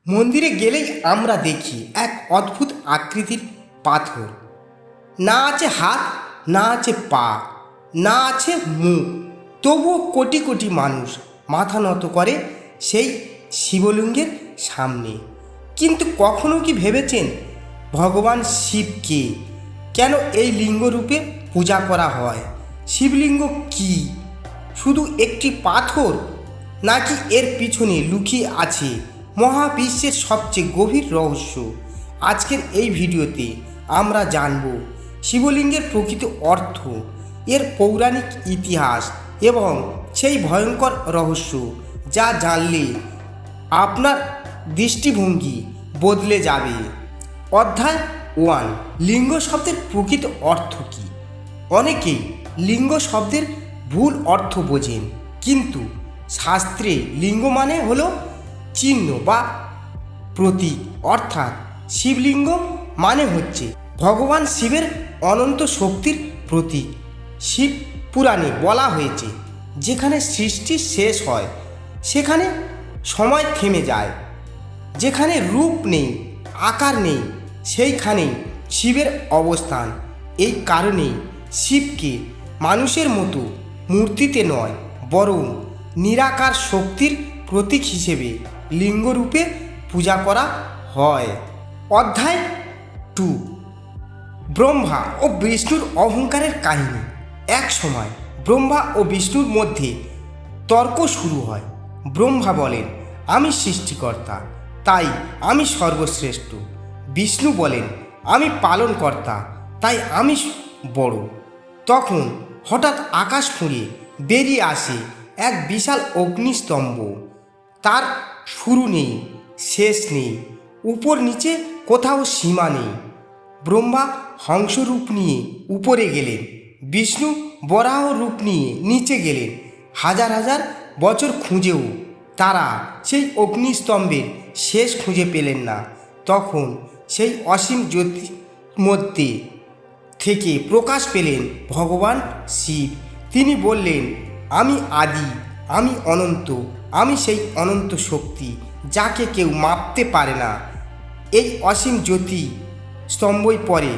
মন্দিরে গেলেই আমরা দেখি এক অদ্ভুত আকৃতির পাথর। না আছে হাত, না আছে পা, না আছে মুখ, তবুও কোটি কোটি মানুষ মাথা নত করে সেই শিবলিঙ্গের সামনে। কিন্তু কখনো কি ভেবেছেন ভগবান শিবকে কেন এই লিঙ্গরূপে পূজা করা হয়? শিবলিঙ্গ কি শুধু একটি পাথর, নাকি এর পিছনে লুকিয়ে আছে মহাবিশ্বের সবচেয়ে গভীর রহস্য? আজকের এই ভিডিওতে আমরা জানব শিবলিঙ্গের প্রকৃত অর্থ, এর পৌরাণিক ইতিহাস এবং সেই ভয়ঙ্কর রহস্য যা জানলে আপনার দৃষ্টিভঙ্গি বদলে যাবে। অধ্যায় 1, লিঙ্গ শব্দের প্রকৃত অর্থ কী? অনেকেই লিঙ্গ শব্দের ভুল অর্থ বোঝেন, কিন্তু শাস্ত্রে লিঙ্গ মানে হলো চিহ্ন বা প্রতীক। অর্থাৎ শিবলিঙ্গ মানে হচ্ছে ভগবান শিবের অনন্ত শক্তির প্রতীক। শিব পুরাণে বলা হয়েছে, যেখানে সৃষ্টি শেষ হয় সেখানে সময় থেমে যায়, যেখানে রূপ নেই, আকার নেই, সেইখানেই শিবের অবস্থান। এই কারণেই শিবকে মানুষের মতো মূর্তিতে নয়, বরং নিরাকার শক্তির প্রতীক হিসেবে লিঙ্গরূপে পূজা করা হয়। অধ্যায় 2, ব্রহ্মা ও বিষ্ণুর অহংকারের কাহিনী। এক সময় ব্রহ্মা ও বিষ্ণুর মধ্যে তর্ক শুরু হয়। ব্রহ্মা বলেন, আমি সৃষ্টিকর্তা, তাই আমি সর্বশ্রেষ্ঠ। বিষ্ণু বলেন, আমি পালনকর্তা, তাই আমি বড়। তখন হঠাৎ আকাশ ফুঁড়ে বেরিয়ে আসে এক বিশাল অগ্নিস্তম্ভ। তার শুরু নেই, শেষ নেই, উপর নিচে কোথাও সীমা নেই। ব্রহ্মা হংস রূপ নিয়ে উপরে গেলেন, বিষ্ণু বরাহ রূপ নিয়ে নিচে গেলেন। হাজার হাজার বছর খুঁজেও তারা সেই অগ্নিস্তম্ভের শেষ খুঁজে পেলেন না। তখন সেই অসীম জ্যোতির মধ্যে থেকে প্রকাশ পেলেন ভগবান শিব। তিনি বললেন, আমি আদি, আমি অনন্ত, আমি সেই অনন্ত শক্তি যাকে কেউ মাপতে পারে না। এই অসীম জ্যোতি স্তম্ভই পরে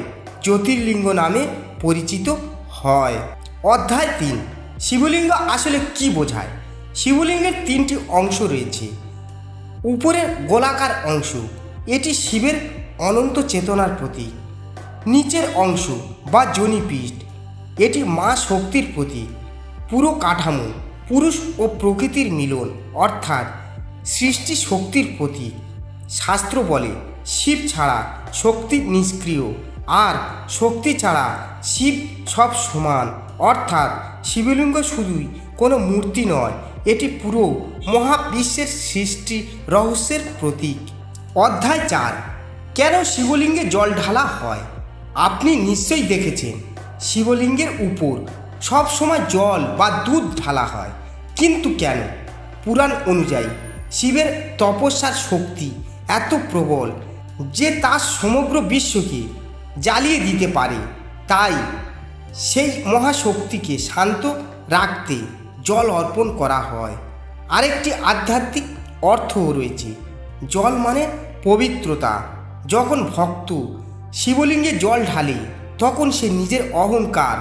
জ্যোতির্লিঙ্গ নামে পরিচিত হয়। অধ্যায় 3, শিবলিঙ্গ আসলে কি বোঝায়? শিবলিঙ্গের 3টি অংশ রয়েছে। উপরের গোলাকার অংশ, এটি শিবের অনন্ত চেতনার প্রতীক। নিচের অংশ বা যোনিপীঠ, এটি মা শক্তির প্রতীক। পুরো কাঠামো পুরুষ ও প্রকৃতির মিলন, অর্থাৎ সৃষ্টি শক্তির প্রতীক। শাস্ত্র বলে, শিব ছাড়া শক্তি নিষ্ক্রিয়, আর শক্তি ছাড়া শিব সব সমান। অর্থাৎ শিবলিঙ্গ শুধুই কোনো মূর্তি নয়, এটি পুরো মহাবিশ্বের সৃষ্টি রহস্যের প্রতীক। অধ্যায় 4, কেন শিবলিঙ্গে জল ঢালা হয়? আপনি নিশ্চয়ই দেখেছেন শিবলিঙ্গের উপর সব সময় জল বা দুধ ঢালা হয়, কিন্তু কেন? পুরাণ অনুযায়ী শিবের তপস্যার শক্তি এত প্রবল যে তা সমগ্র বিশ্বকে জ্বালিয়ে দিতে পারে। তাই সেই মহাশক্তিকে শান্ত রাখতে জল অর্পণ করা হয়। আরেকটি আধ্যাত্মিক অর্থও রয়েছে। জল মানে পবিত্রতা। যখন ভক্ত শিবলিঙ্গে জল ঢালে, তখন সে নিজের অহংকার,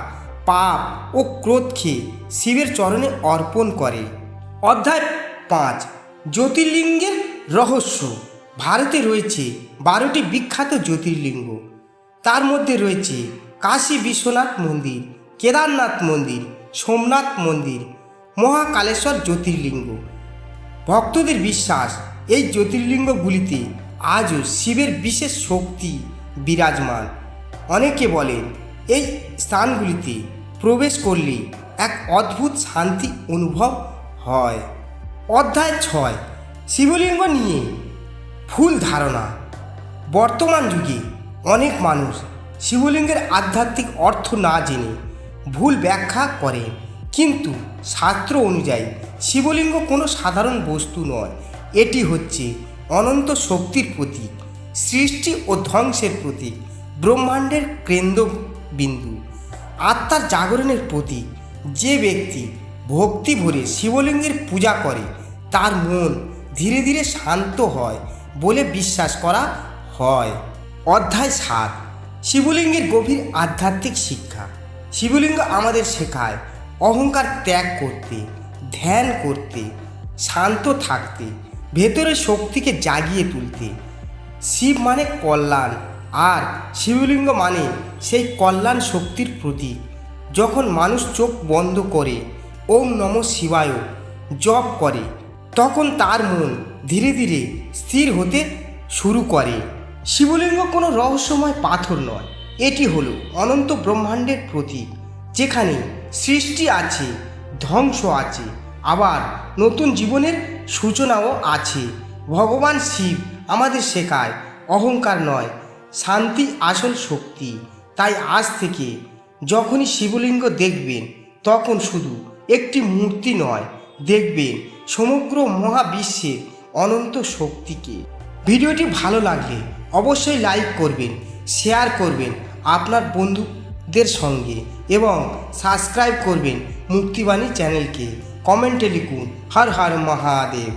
পাপ ও ক্রোধকে শিবের চরণে অর্পণ করে। অধ্যায় 5, জ্যোতির্লিঙ্গের রহস্য। ভারতে রয়েছে 12টি বিখ্যাত জ্যোতির্লিঙ্গ। তার মধ্যে রয়েছে কাশী বিশ্বনাথ মন্দির, কেদারনাথ মন্দির, সোমনাথ মন্দির, মহাকালেশ্বর জ্যোতির্লিঙ্গ। ভক্তদের বিশ্বাস, এই জ্যোতির্লিঙ্গগুলিতে আজও শিবের বিশেষ শক্তি বিরাজমান। অনেকে বলেন, এই স্থানগুলিতে প্রবেশ করলে এক অদ্ভুত শান্তি অনুভব হয়। অধ্যায় 6, শিবলিঙ্গ নিয়ে ভুল ধারণা। বর্তমান যুগে অনেক মানুষ শিবলিঙ্গের আধ্যাত্মিক অর্থ না জেনে ভুল ব্যাখ্যা করে, কিন্তু শাস্ত্র অনুযায়ী শিবলিঙ্গ কোনো সাধারণ বস্তু নয়। এটি হচ্ছে অনন্ত শক্তির প্রতীক, সৃষ্টি ও ধ্বংসের প্রতীক, ব্রহ্মাণ্ডের কেন্দ্রবিন্দু, আত্মার জাগরণের প্রতীক। যে ব্যক্তি ভক্তি ভরে শিবলিঙ্গের পূজা করে, তার মন ধীরে ধীরে শান্ত হয়, বলে বিশ্বাস করা হয়। অধ্যায় 7, শিবলিঙ্গের গভীর আধ্যাত্মিক শিক্ষা। শিবলিঙ্গ আমাদের শেখায় অহংকার ত্যাগ করতে, ধ্যান করতে, শান্ত থাকতে, ভেতরের শক্তিকে জাগিয়ে তুলতে। শিব মানে কল্যাণ, আর শিবলিঙ্গ মানে সেই কল্যাণ শক্তির প্রতীক। যখন মানুষ চোখ বন্ধ করে ওম নমঃ শিবায় জপ করে, তখন তার মন ধীরে ধীরে স্থির হতে শুরু করে। শিবলিঙ্গ কোনো রহস্যময় পাথর নয়, এটি হলো অনন্ত ব্রহ্মাণ্ডের প্রতীক, যেখানে সৃষ্টি আছে, ধ্বংস আছে, আবার নতুন জীবনের সূচনাও আছে। ভগবান শিব আমাদের শেখায় অহংকার নয়, শান্তি আসল শক্তি। তাই আজ থেকে যখনই শিবলিঙ্গ দেখবেন, তখন শুধু একটি মূর্তি নয়, দেখবেন সমগ্র মহাবিশ্বের অনন্ত শক্তিকে। ভিডিওটি ভালো লাগলে অবশ্যই লাইক করবেন, শেয়ার করবেন আপনার বন্ধুদের সঙ্গে এবং সাবস্ক্রাইব করবেন মুক্তিবাণী চ্যানেলকে। কমেন্টে লিখুন হর হর মহাদেব।